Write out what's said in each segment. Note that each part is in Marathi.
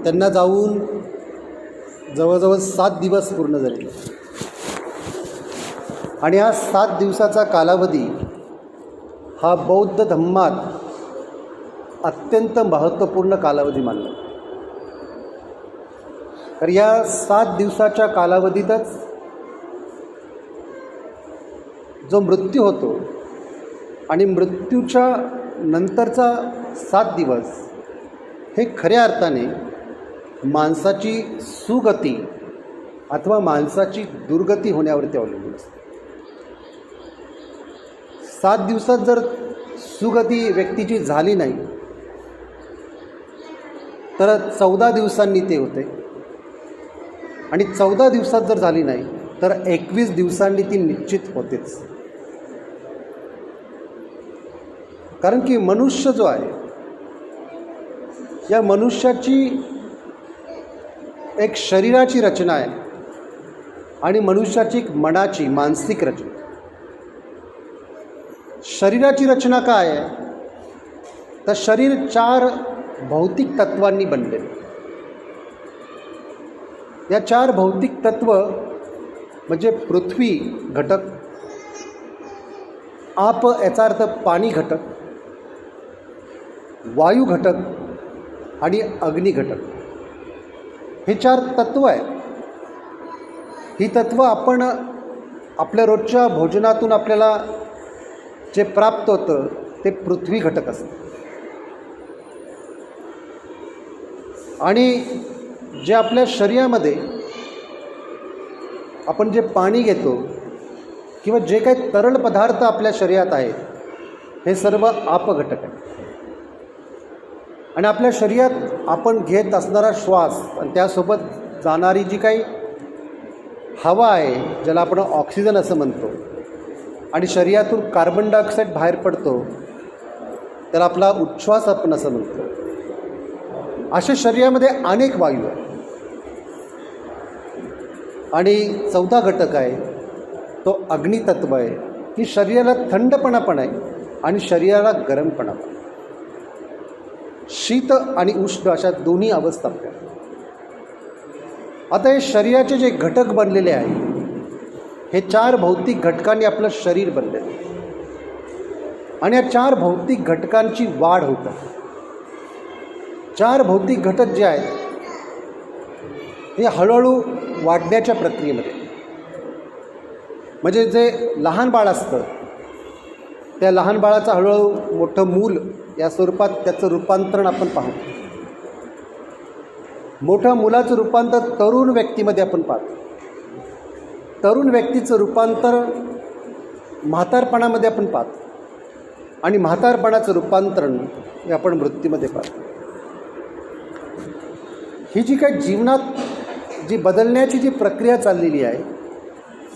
त्यांना जाऊन जवळजवळ 7 दिवस पूर्ण झाले. आणि हा 7 दिवसाचा कालावधी हा बौद्ध धम्मात अत्यंत महत्त्वपूर्ण कालावधी मानला. तर या 7 दिवसाच्या कालावधीतच जो मृत्यू होतो आणि मृत्यूच्या नंतरचा 7 दिवस हे खऱ्या अर्थाने माणसाची सुगती अथवा माणसाची दुर्गती होण्यावरती अवलंबून असते. 7 दिवसात जर सुगती व्यक्तीची झाली नाही तर 14 दिवसांनी ते होते आणि 14 दिवसात जर झाली नाही तर 21 दिवसांनी ती निश्चित होतेच. कारण की मनुष्य जो आहे या मनुष्याची एक शरीराची रचना आहे आणि मनुष्याची एक मनाची मानसिक रचना. शरीराची रचना काय आहे तर शरीर 4 भौतिक तत्वांनी बनलेले. या 4 भौतिक तत्व म्हणजे पृथ्वी घटक, आप याचा अर्थ पाणी घटक, वायू घटक आणि अग्नी घटक. हे 4 तत्व आहेत. ही तत्व आपण आपल्या रोजच्या भोजनातून आपल्याला जे प्राप्त होतं ते पृथ्वी घटक असतं. आणि जे आपल्या शरीरामध्ये आपण जे पाणी घेतो किंवा जे काही तरल पदार्थ आपल्या शरीरात आहेत हे सर्व आप घटक आहे. आणि आपल्या शरीरात आपण घेत असणारा श्वास आणि त्यासोबत जाणारी जी काही हवा आहे ज्याला आपण ऑक्सिजन असं म्हणतो आणि शरीरातून कार्बन डायऑक्साईड बाहेर पडतो त्याला आपला उच्छ्वास आपण असं म्हणतो. अशा शरीरामध्ये अनेक वायू आहेत. आणि 14 घटक आहे तो अग्नितत्व आहे की शरीराला थंडपणा पण आहे आणि शरीराला गरमपणा पण. शीत आणि उष्ण अशा दोन्ही अवस्था आपल्या. आता हे शरीराचे जे घटक बनलेले आहेत हे 4 भौतिक घटकांनी आपलं शरीर बनलेलं आहे. आणि या 4 भौतिक घटकांची वाढ होत आहे. 4 भौतिक घटक जे आहेत हे हळूहळू वाढण्याच्या प्रक्रियेमध्ये. म्हणजे जे लहान बाळ असतं त्या लहान बाळाचं हळूहळू मोठं मूल या स्वरूपात त्याचं रूपांतरण आपण पाहतो. मोठ्या मुलाचं रूपांतर तरुण व्यक्तीमध्ये आपण पाहतो. तरुण व्यक्तीचं रूपांतर म्हातारपणामध्ये आपण पाहतो आणि म्हातारपणाचं रूपांतरण हे आपण मृत्यूमध्ये पाहतो. ही जी काही जीवनात जी बदलण्याची जी प्रक्रिया चाललेली आहे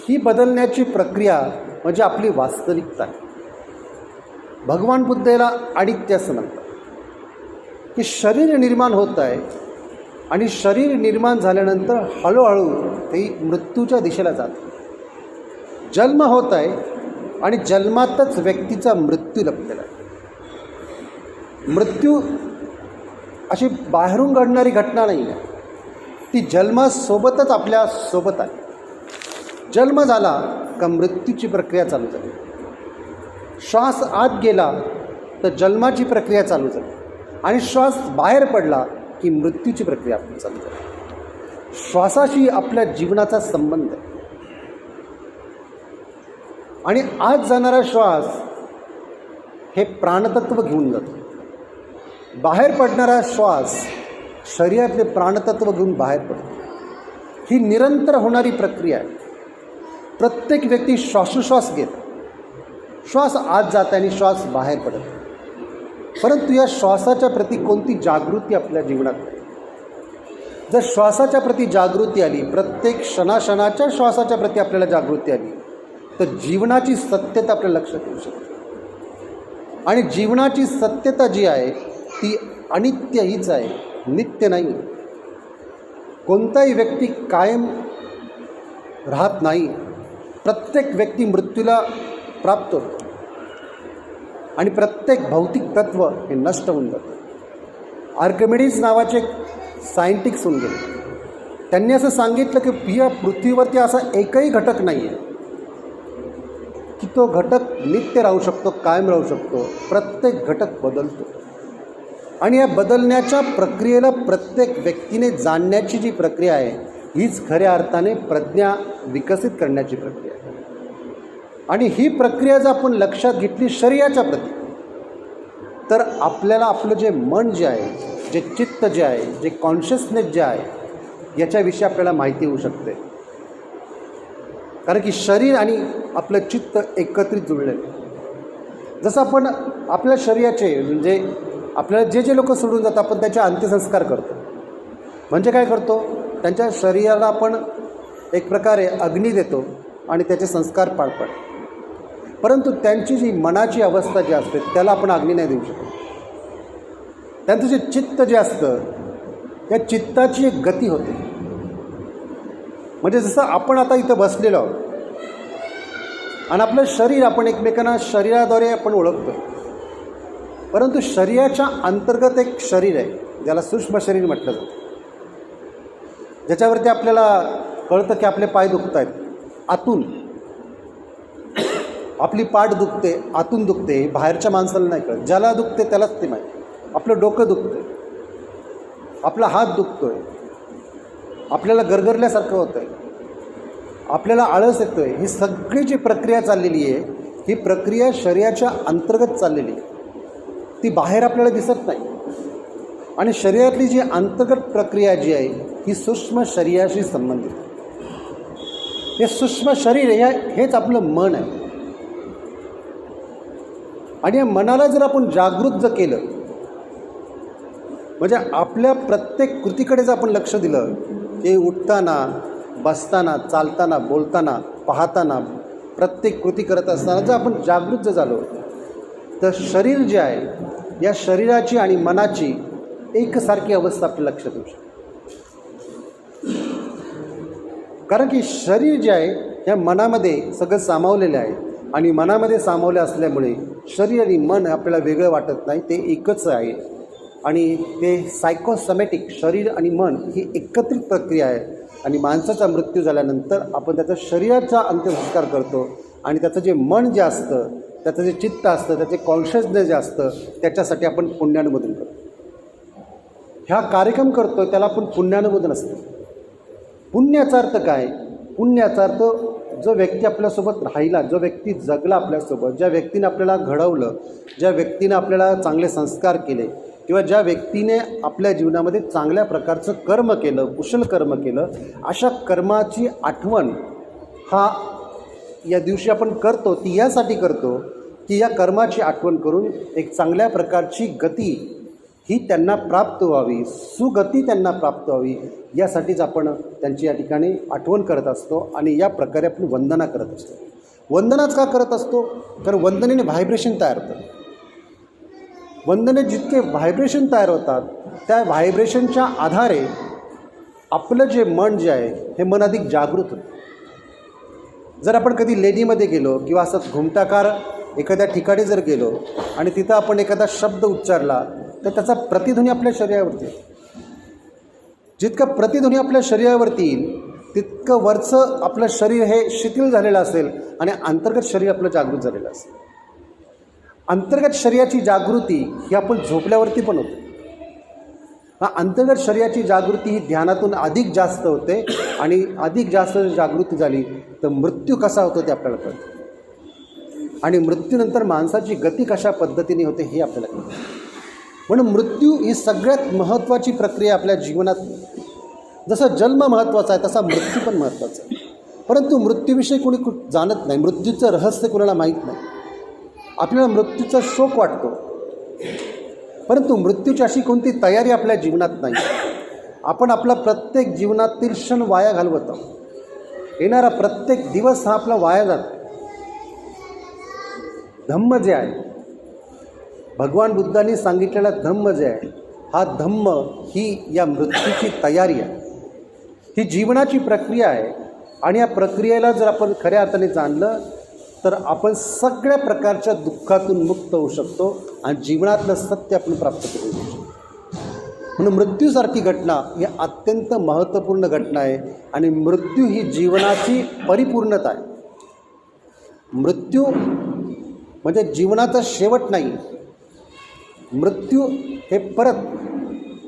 ही बदलण्याची प्रक्रिया म्हणजे आपली वास्तविकता आहे. भगवान बुद्ध याला अनित्य असं म्हणतात की शरीर निर्माण होत आहे आणि शरीर निर्माण झाल्यानंतर हळूहळू ते मृत्यूच्या दिशेला जातं. जन्म होत आहे आणि जन्मातच व्यक्तीचा मृत्यू लपलेला आहे. मृत्यू अशी बाहेरून घडणारी घटना नाही आहे, ती जन्मासोबतच आपल्या सोबत आहे. जन्म झाला का मृत्यूची प्रक्रिया चालू झाली. श्वास आत गेला तर जन्माची प्रक्रिया चालू झाली आणि श्वास बाहेर पडला की मृत्यूची प्रक्रिया चालू झाली. श्वासाशी आपल्या जीवनाचा संबंध आहे. आणि आत जाणारा श्वास हे प्राणतत्व घेऊन जातो. बाहेर पडणारा श्वास शरीरातले प्राणतत्व घेऊन बाहेर पडतो. ही निरंतर होणारी प्रक्रिया आहे. प्रत्येक व्यक्ती श्वासोश्वास घेत, श्वास आत जात आणि श्वास बाहेर पडत. परंतु या श्वासाच्या प्रती कोणती जागृती आपल्या जीवनात नाही. जर श्वासाच्या प्रती जागृती आली, प्रत्येक क्षणाक्षणाच्या श्वासाच्या प्रती आपल्याला जागृती आली तर जीवनाची सत्यता आपल्या लक्षात येऊ शकते. आणि जीवनाची सत्यता जी आहे ती अनित्य हीच आहे, नित्य नाही. कोणताही व्यक्ती कायम राहत नाही. प्रत्येक व्यक्ती मृत्यूला प्राप्त होतो आणि प्रत्येक भौतिक तत्व हे नष्ट होऊन जातं. आर्किमिडीज नावाचे एक सायंटिस्ट होऊन गेले. त्यांनी असं सांगितलं की या पृथ्वीवरती असा एकही घटक नाही आहे की तो घटक नित्य राहू शकतो, कायम राहू शकतो. प्रत्येक घटक बदलतो आणि या बदलण्याच्या प्रक्रियेला प्रत्येक व्यक्तीने जाणण्याची जी प्रक्रिया आहे हीच खऱ्या अर्थाने प्रज्ञा विकसित करण्याची प्रक्रिया आहे. आणि ही प्रक्रिया जर आपण लक्षात घेतली शरीराच्या प्रती, तर आपल्याला आपलं जे मन जे आहे, जे चित्त जे आहे, जे कॉन्शियसनेस जे आहे याच्याविषयी आपल्याला माहिती होऊ शकते. कारण की शरीर आणि आपलं चित्त एकत्रित जुळले. जसं आपण आपल्या शरीराचे म्हणजे आपल्याला जे लोक सोडून जातात आपण त्याचे अंत्यसंस्कार करतो. म्हणजे काय करतो, त्यांच्या शरीराला आपण एक प्रकारे अग्नी देतो आणि त्याचे संस्कार पाडतो. परंतु त्यांची जी मनाची अवस्था जी असते त्याला आपण अग्नी नाही देऊ शकत. त्यांचं जे चित्त जे असतं त्या चित्ताची एक गती होते. म्हणजे जसं आपण आता इथं बसलेलो आहोत आणि आपलं शरीर आपण एकमेकांना शरीराद्वारे आपण ओळखतो. परंतु शरीराच्या अंतर्गत एक शरीर आहे ज्याला सूक्ष्म शरीर म्हटलं जातं, ज्याच्यावरती आपल्याला कळतं की आपले पाय दुखत आहेत आतून, आपली पाठ दुखते आतून दुखते, बाहेरच्या माणसाला नाही कळत. ज्याला दुखते त्यालाच ते माहिती. आपलं डोकं दुखतं, आपला हात दुखतो आहे, आपल्याला गरगरल्यासारखं होतं आहे, आपल्याला आळस येतो आहे. ही सगळी जी प्रक्रिया चाललेली आहे ही प्रक्रिया शरीराच्या अंतर्गत चाललेली आहे. ती बाहेर आपल्याला दिसत नाही. आणि शरीरातली जी अंतर्गत प्रक्रिया जी आहे ही सूक्ष्म शरीराशी संबंधित. हे सूक्ष्म शरीर हेच आपलं मन आहे. आणि या मनाला जर आपण जागृत जर केलं, म्हणजे आपल्या प्रत्येक कृतीकडे जर आपण लक्ष दिलं की उठताना, बसताना, चालताना, बोलताना, पाहताना, प्रत्येक कृती करत असताना जर आपण जागृत जर झालो तर शरीर जे आहे या शरीराची आणि मनाची एकसारखी अवस्था आपल्या लक्षात येऊ शकते. कारण की शरीर जे आहे या मनामध्ये सगळं सामावलेलं आहे आणि मनामध्ये सामावले असल्यामुळे शरीर आणि मन आपल्याला वेगळं वाटत नाही, ते एकच आहे. आणि ते सायकोसोमॅटिक शरीर आणि मन ही एकत्रित प्रक्रिया आहे. आणि माणसाचा मृत्यू झाल्यानंतर आपण त्याचा शरीराचा अंत्यसंस्कार करतो आणि त्याचं जे मन जे असतं, त्याचं जे चित्त असतं, त्याचे कॉन्शियसनेस जे असतं त्याच्यासाठी आपण पुण्यानुमोदन करतो. ह्या कार्यक्रम करतो त्याला आपण पुण्यानुमोदन असतं. पुण्याचा अर्थ काय? पुण्याचा अर्थ जो व्यक्ती आपल्यासोबत राहिला, जो व्यक्ती जगला आपल्यासोबत, ज्या व्यक्तीने आपल्याला घडवलं, ज्या व्यक्तीने आपल्याला चांगले संस्कार केले किंवा ज्या व्यक्तीने आपल्या जीवनामध्ये चांगल्या प्रकारचं कर्म केलं, कुशल कर्म केलं, अशा कर्माची आठवण हा या दिवशी आपण करतो. ती यासाठी करतो की या कर्माची आठवण करून एक चांगल्या प्रकारची गती ही त्यांना प्राप्त व्हावी, सुगती त्यांना प्राप्त व्हावी, यासाठीच आपण त्यांची या ठिकाणी आठवण करत असतो. आणि या प्रकारे आपण वंदना करत असतो. वंदनाच का करत असतो? कारण वंदनेने व्हायब्रेशन तयार होतं. वंदने जितके व्हायब्रेशन तयार होतात त्या व्हायब्रेशनच्या आधारे आपलं जे मन जे आहे हे मन अधिक जागृत होतं. जर आपण कधी लेणीमध्ये गेलो किंवा असं घुमटाकार एखाद्या ठिकाणी जर गेलो आणि तिथं आपण एखादा शब्द उच्चारला तर त्याचा प्रतिध्वनी आपल्या शरीरावरती येईल. जितका प्रतिध्वनी आपल्या शरीरावरती येईल तितकं वरचं आपलं शरीर हे शिथिल झालेलं असेल आणि अंतर्गत शरीर आपलं जागृत झालेलं असेल. अंतर्गत शरीराची जागृती ही आपण झोपल्यावरती पण होते. अंतर्गत शरीराची जागृती ही ध्यानातून अधिक जास्त होते आणि अधिक जास्त जागृती झाली तर मृत्यू कसा होतो ते आपल्याला कळतं. आणि मृत्यूनंतर माणसाची गती कशा पद्धतीने होते हे आपल्याला कळतं. म्हणून मृत्यू ही सगळ्यात महत्त्वाची प्रक्रिया आपल्या जीवनात. जसं जन्म महत्त्वाचा आहे तसा मृत्यू पण महत्त्वाचा आहे. परंतु मृत्यूविषयी कोणी जाणत नाही. मृत्यूचं रहस्य कोणाला माहीत नाही. आपल्याला मृत्यूचा शोक वाटतो, परंतु मृत्यूची अशी कोणती तयारी आपल्या जीवनात नाही. आपण आपला प्रत्येक जीवनातील क्षण वाया घालवत आहोत. येणारा प्रत्येक दिवस हा आपला वाया जातो. धम्म जे आहे, भगवान बुद्धांनी सांगितलेला धम्म जे आहे, हा धम्म ही या मृत्यूची तयारी आहे. ही जीवनाची प्रक्रिया आहे. आणि या प्रक्रियेला जर आपण खऱ्या अर्थाने जाणलं तर आपण सगळ्या प्रकारच्या दुःखातून मुक्त होऊ शकतो आणि जीवनातलं सत्य आपण प्राप्त करू शकतो. म्हणून मृत्यूसारखी घटना ही अत्यंत महत्त्वपूर्ण घटना आहे आणि मृत्यू ही जीवनाची परिपूर्णता आहे. मृत्यू म्हणजे जीवनाचा शेवट नाही. मृत्यू हे परत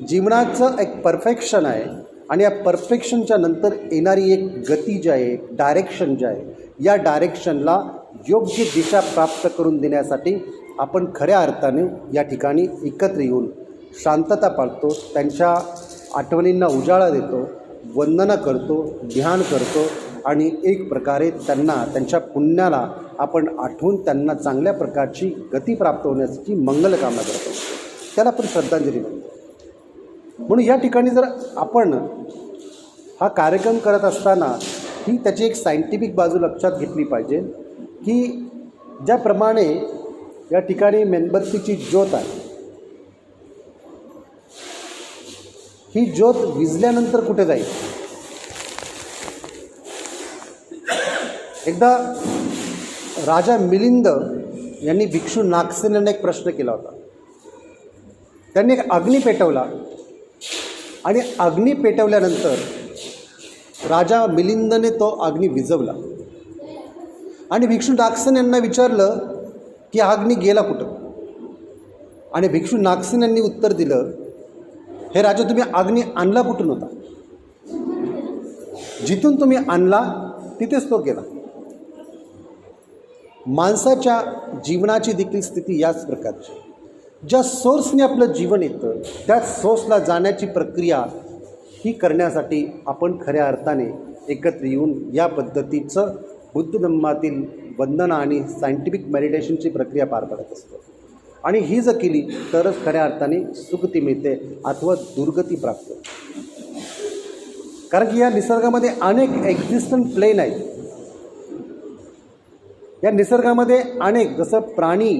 जीवनाचं एक परफेक्शन आहे आणि या परफेक्शनच्या नंतर येणारी एक गती जी आहे, डायरेक्शन जे आहे, या डायरेक्शनला योग्य दिशा प्राप्त करून देण्यासाठी आपण खऱ्या अर्थाने या ठिकाणी एकत्र येऊन शांतता पाळतो, त्यांच्या आठवणींना उजाळा देतो, वंदना करतो, ध्यान करतो आणि एक प्रकारे त्यांना त्यांच्या पुण्याला आपण आठवून त्यांना चांगल्या प्रकारची गती प्राप्त होण्याची मंगलकामना करतो. त्याला आपण श्रद्धांजली म्हणतो. म्हणून या ठिकाणी जर आपण हा कार्यक्रम करत असताना ही त्याची एक सायंटिफिक बाजू लक्षात घेतली पाहिजे की ज्याप्रमाणे या ठिकाणी मेणबत्तीची ज्योत आहे, ही ज्योत विझल्यानंतर कुठे जाईल? एकदा राजा मिलिंद यांनी भिक्षू नागसेन यांना एक प्रश्न केला होता. त्यांनी एक अग्नी पेटवला आणि अग्नी पेटवल्यानंतर राजा मिलिंदने तो अग्नी विझवला आणि भिक्षू नागसेन यांना विचारलं की हा अग्नी गेला कुठं? आणि भिक्षू नागसेन यांनी उत्तर दिलं, हे राजा, तुम्ही अग्नी आणला कुठून होता? जिथून तुम्ही आणला तिथेच तो गेला. माणसाच्या जीवनाची देखील स्थिती याच प्रकारची. ज्या सोर्सने आपलं जीवन येतं त्याच सोर्सला जाण्याची प्रक्रिया ही करण्यासाठी आपण खऱ्या अर्थाने एकत्र येऊन या पद्धतीचं बुद्ध धम्मातील वंदना आणि सायंटिफिक मेडिटेशनची प्रक्रिया पार पडत असतो. आणि ही जर केली तरच खऱ्या अर्थाने सुगती मिळते अथवा दुर्गती प्राप्त होते. कारण की या निसर्गामध्ये अनेक एक्झिस्टंट प्लेन आहेत. या निसर्गामध्ये अनेक, जसं प्राणी,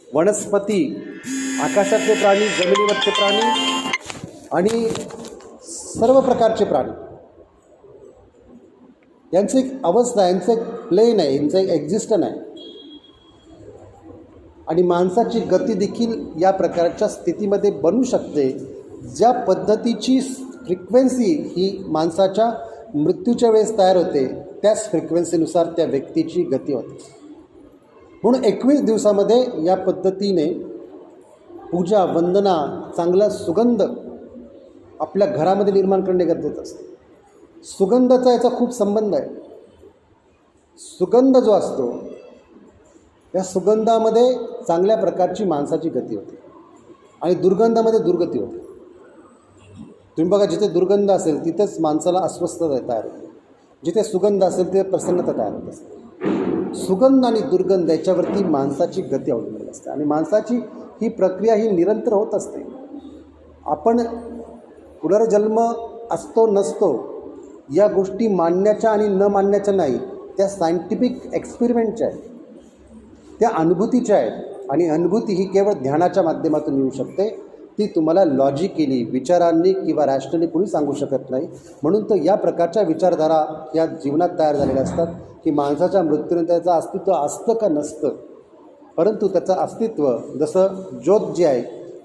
वनस्पती, आकाशातले प्राणी, जमिनीवरचे प्राणी आणि सर्व प्रकारचे प्राणी, यांचं एक अवस्था, यांचं एक प्लेन आहे, यांचं एक एक्झिस्टन आहे. आणि माणसाची गती देखील या प्रकारच्या स्थितीमध्ये बनू शकते. ज्या पद्धतीची फ्रिक्वेन्सी ही माणसाच्या मृत्यूच्या वेळेस तयार होते त्याच फ्रिक्वेन्सीनुसार त्या व्यक्तीची गती होते. म्हणून 21 दिवसामध्ये या पद्धतीने पूजा, वंदना, चांगला सुगंध आपल्या घरामध्ये निर्माण करणे गरजेचं असते. सुगंधाचा याचा खूप संबंध आहे. सुगंध जो असतो या सुगंधामध्ये चांगल्या प्रकारची माणसाची गती होते आणि दुर्गंधामध्ये दुर्गती होते. तुम्ही बघा, जिथे दुर्गंध असेल तिथेच माणसाला अस्वस्थता तयार होते, जिथे सुगंध असेल तिथे प्रसन्नता तयार होत असते. सुगंध आणि दुर्गंध याच्यावरती माणसाची गती अवलंबून असते आणि माणसाची ही प्रक्रिया ही निरंतर होत असते. आपण पुनर्जन्म असतो नसतो या गोष्टी मानण्याच्या आणि न मानण्याच्या नाही, त्या सायंटिफिक एक्सपेरिमेंटच्या आहेत, त्या अनुभूतीच्या आहेत. आणि अनुभूती ही केवळ ध्यानाच्या माध्यमातून येऊ शकते. ती तुम्हाला लॉजिकली, विचारांनी किंवा रॅशनली कोणी सांगू शकत नाही. म्हणून तर या प्रकारच्या विचारधारा या जीवनात तयार झालेल्या असतात की माणसाच्या मृत्यूनंतर त्याचं अस्तित्व असतं का नसतं. परंतु त्याचं अस्तित्व, जसं ज्योत जी आहे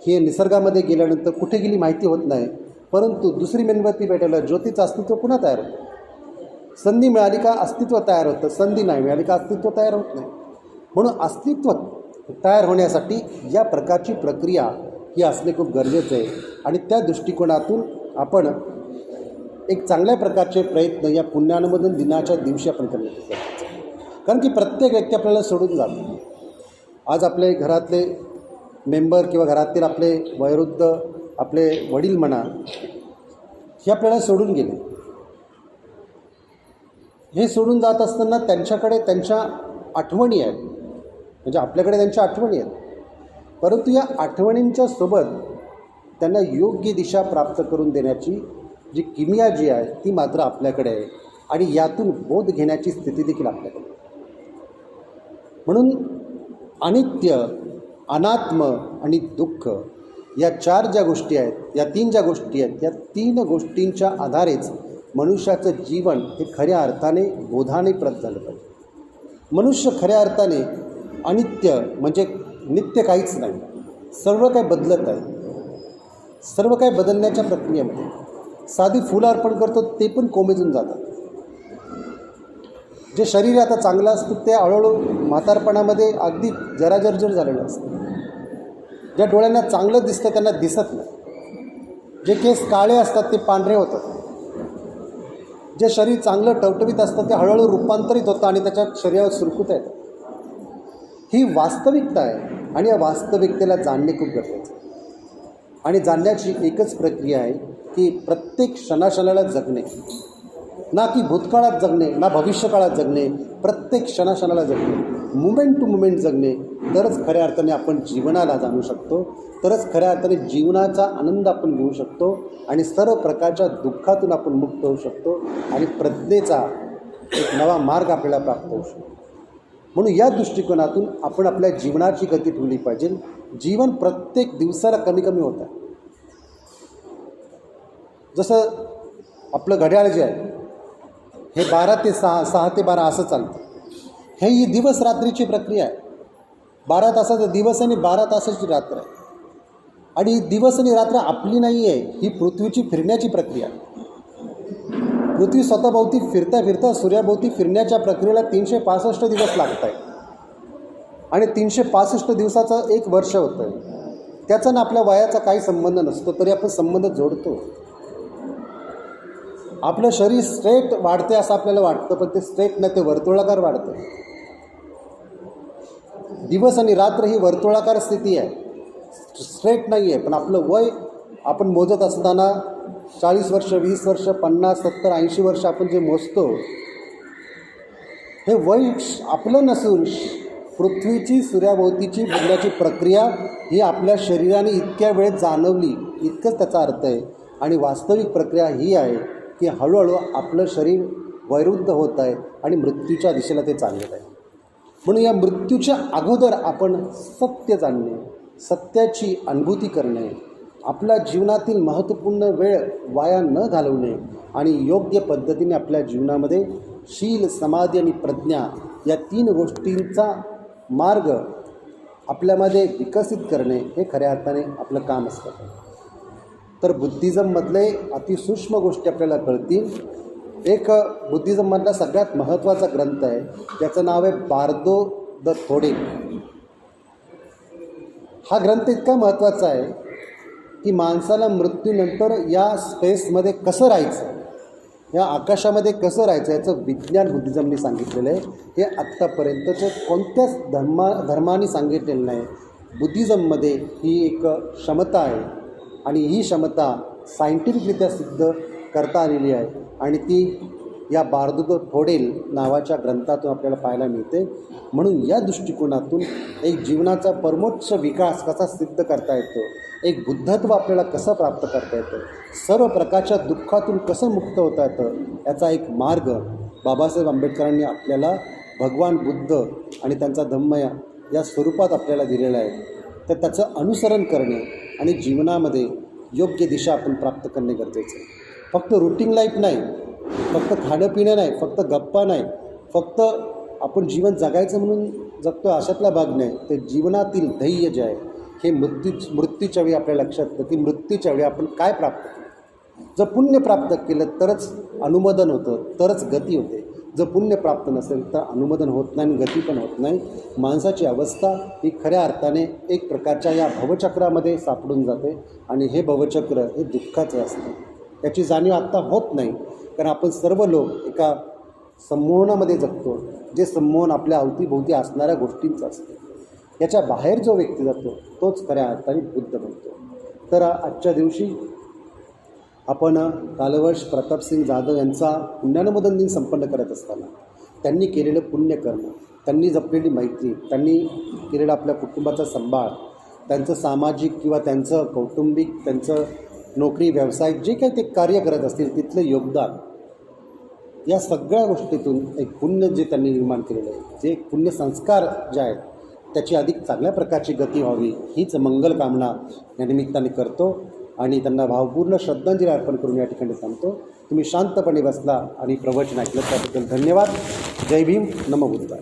ही निसर्गामध्ये गेल्यानंतर कुठे गेली माहिती होत नाही, परंतु दुसरी मेणबत्ती पेटवलं ज्योतीचं अस्तित्व पुन्हा तयार होतं. संधी मिळाली का अस्तित्व तयार होतं, संधी नाही मिळाली का अस्तित्व तयार होत नाही. म्हणून अस्तित्व तयार होण्यासाठी या प्रकारची प्रक्रिया ही असणे खूप गरजेचं आहे. आणि त्या दृष्टिकोनातून आपण एक चांगल्या प्रकारचे प्रयत्न या पुण्यानुमोदन दिनाच्या दिवशी आपण करण्यात गरजेचं. कारण की प्रत्येक व्यक्ती आपल्याला सोडून जातो. आज आपले घरातले मेंबर किंवा घरातील आपले वयोवृद्ध, आपले वडील म्हणा, हे आपल्याला सोडून गेले. हे सोडून जात असताना त्यांच्याकडे त्यांच्या आठवणी आहेत, म्हणजे आपल्याकडे त्यांच्या आठवणी आहेत. परंतु या आठवणींच्या सोबत त्यांना योग्य दिशा प्राप्त करून देण्याची जी किमया जी आहे ती मात्र आपल्याकडे आहे आणि यातून बोध घेण्याची स्थिती देखील आपल्याकडे. म्हणून अनित्य, अनात्म आणि दुःख या चार ज्या गोष्टी आहेत, या तीन ज्या गोष्टी आहेत, या तीन गोष्टींच्या आधारेच मनुष्याचं जीवन हे खऱ्या अर्थाने बोधाने प्रत झालं पाहिजे. मनुष्य खऱ्या अर्थाने अनित्य म्हणजे नित्य काहीच नाही, सर्व काही बदलत आहे. सर्व काही बदलण्याच्या प्रक्रियेमध्ये. साधी फुलं अर्पण करतो ते पण कोमेजून जातात. जे शरीर आता चांगलं असतं ते हळूहळू म्हातारपणामध्ये अगदी जराजर्जर झालेलं असतं. ज्या डोळ्यांना चांगलं दिसतं त्यांना दिसत नाही. जे केस काळे असतात ते पांढरे होतात. जे शरीर चांगलं टवटवीत असतं ते हळूहळू रूपांतरित होतं आणि त्याच्या शरीरावर सुरकुत्या येतात. ही वास्तविकता आहे आणि या वास्तविकतेला जाणणे खूप गरजेचं आहे. आणि जाणण्याची एकच प्रक्रिया आहे की प्रत्येक क्षणाक्षणाला जगणे, ना की भूतकाळात जगणे ना भविष्यकाळात जगणे, प्रत्येक क्षणाक्षणाला जगणे, मुमेंट टू मुमेंट जगणे. तरच खऱ्या अर्थाने आपण जीवनाला जाणू शकतो, तरच खऱ्या अर्थाने जीवनाचा आनंद आपण घेऊ शकतो आणि सर्व प्रकारच्या दुःखातून आपण मुक्त होऊ शकतो आणि प्रज्ञेचा एक नवा मार्ग आपल्याला प्राप्त होऊ शकतो. म्हणून या दृष्टिकोनातून आपण आपल्या जीवनाची गती ठेवली पाहिजे. जीवन प्रत्येक दिवसाला कमी कमी होतं आहे. जसं आपलं घड्याळ जे आहे हे 12 ते 6, 6 ते 12 असं चालतं. हे ही दिवस रात्रीची प्रक्रिया आहे. 12 तासाचा दिवस आणि 12 तासाची रात्र आहे. आणि ही दिवस आणि रात्र आपली नाही आहे, ही पृथ्वीची फिरण्याची प्रक्रिया. पृथ्वी स्वतःभोवती फिरता फिरता सूर्याभोवती फिरण्याच्या प्रक्रियेला 365 दिवस लागत आहेत. आणि 365 दिवसाचं एक वर्ष होतं आहे. त्याचा ना आपल्या वयाचा काही संबंध नसतो, तरी आपण संबंध जोडतो. आपलं शरीर स्ट्रेट वाढते असं आपल्याला वाटतं, पण ते स्ट्रेट नाही, ते वर्तुळाकार वाढतं. दिवस आणि रात्र ही वर्तुळाकार स्थिती आहे, स्ट्रेट नाही आहे. पण आपलं वय आपण मोजत असताना 40 वर्ष, 20 वर्ष, 50, 70, 80 वर्ष आपण जे मोजतो, हे वय आपलं नसून पृथ्वीची सूर्याभोवतीची फिरण्याची प्रक्रिया ही आपल्या शरीराने इतक्या वेळ जाणवली, इतकंच त्याचा अर्थ आहे. आणि वास्तविक प्रक्रिया ही आहे की हळूहळू आपलं शरीर वैरुद्ध होत आहे आणि मृत्यूच्या दिशेला ते चाललेलं आहे. म्हणून या मृत्यूच्या अगोदर आपण सत्य जाणणे, सत्याची अनुभूती करणे, आपल्या जीवनातील महत्त्वपूर्ण वेळ वाया न घालवणे आणि योग्य पद्धतीने आपल्या जीवनामध्ये शील, समाधी आणि प्रज्ञा या 3 गोष्टींचा मार्ग आपल्यामध्ये विकसित करणे हे खऱ्या अर्थाने आपलं काम असतं. तर बुद्धिझममधले अतिसूक्ष्म गोष्टी आपल्याला कळतील. एक बुद्धिझममधला सगळ्यात महत्त्वाचा ग्रंथ आहे, त्याचं नाव आहे बार्दो द थोडे. हा ग्रंथ इतका महत्त्वाचा आहे की माणसाला मृत्यूनंतर या स्पेसमध्ये कसं राहायचं, या आकाशामध्ये कसं राहायचं याचं विज्ञान बुद्धिझमने सांगितलेलं आहे. हे आत्तापर्यंतचं कोणत्याच धर्माने सांगितलेलं नाही. बुद्धिझममध्ये ही एक क्षमता आहे आणि ही क्षमता सायंटिफिकरित्या सिद्ध करता आलेली आहे आणि ती या बार्दो द थोडेल नावाच्या ग्रंथातून आपल्याला पाहायला मिळते. म्हणून या दृष्टिकोनातून एक जीवनाचा परमोच्च विकास कसा सिद्ध करता येतो, एक बुद्धत्व आपल्याला कसं प्राप्त करता येतं, सर्व प्रकारच्या दुःखातून कसं मुक्त होता येतं, याचा एक मार्ग बाबासाहेब आंबेडकरांनी आपल्याला भगवान बुद्ध आणि त्यांचा धम्म या स्वरूपात आपल्याला दिलेला आहे. तर त्याचं अनुसरण करणे आणि जीवनामध्ये योग्य दिशा आपण प्राप्त करणे गरजेचं आहे. फक्त रूटीन लाईफ नाही, फक्त खाणं पिणं नाही, फक्त गप्पा नाही, फक्त आपण जीवन जगायचं म्हणून जगतो अशातला भाग नाही. तर जीवनातील ध्येय जे आहे हे मृत्यूच्या वेळी आपल्या लक्षात येतं की मृत्यूच्या वेळी आपण काय प्राप्त केलं. जर पुण्य प्राप्त केलं तरच अनुमोदन होतं, तरच गती होते. जर पुण्य प्राप्त नसेल तर अनुमोदन होत नाही आणि गती पण होत नाही. माणसाची अवस्था ही खऱ्या अर्थाने एक प्रकारच्या या भवचक्रामध्ये सापडून जाते आणि हे भवचक्र हे दुःखाचं असतं. याची जाणीव आत्ता होत नाही, कारण आपण सर्व लोक एका संमोहनामध्ये जगतो, जे संमोहन आपल्या अवतीभोवती असणाऱ्या गोष्टींचं असतं. याच्या बाहेर जो व्यक्ती जातो तोच खऱ्या अर्थाने बुद्ध बनतो. तर आजच्या दिवशी आपण कालवर्ष प्रतापसिंग जाधव यांचा पुण्यानुमोदन दिन संपन्न करत असताना त्यांनी केलेलं पुण्यकर्म, त्यांनी जपलेली मैत्री, त्यांनी केलेला आपल्या कुटुंबाचा सांभाळ, त्यांचं सामाजिक किंवा त्यांचं कौटुंबिक, त्यांचं नोकरी, व्यवसाय जे काही ते कार्य करत असतील तिथलं योगदान, या सगळ्या गोष्टीतून एक पुण्य जे त्यांनी निर्माण केलेलं आहे, जे पुण्य संस्कार जे आहेत त्याची अधिक चांगल्या प्रकारची गती व्हावी हीच मंगल कामना या निमित्ताने करतो आणि त्यांना भावपूर्ण श्रद्धांजली अर्पण करून या ठिकाणी थांबतो. तुम्ही शांतपणे बसला आणि प्रवचन ऐकलं त्याबद्दल धन्यवाद. जय भीम, नमो बुद्धाय.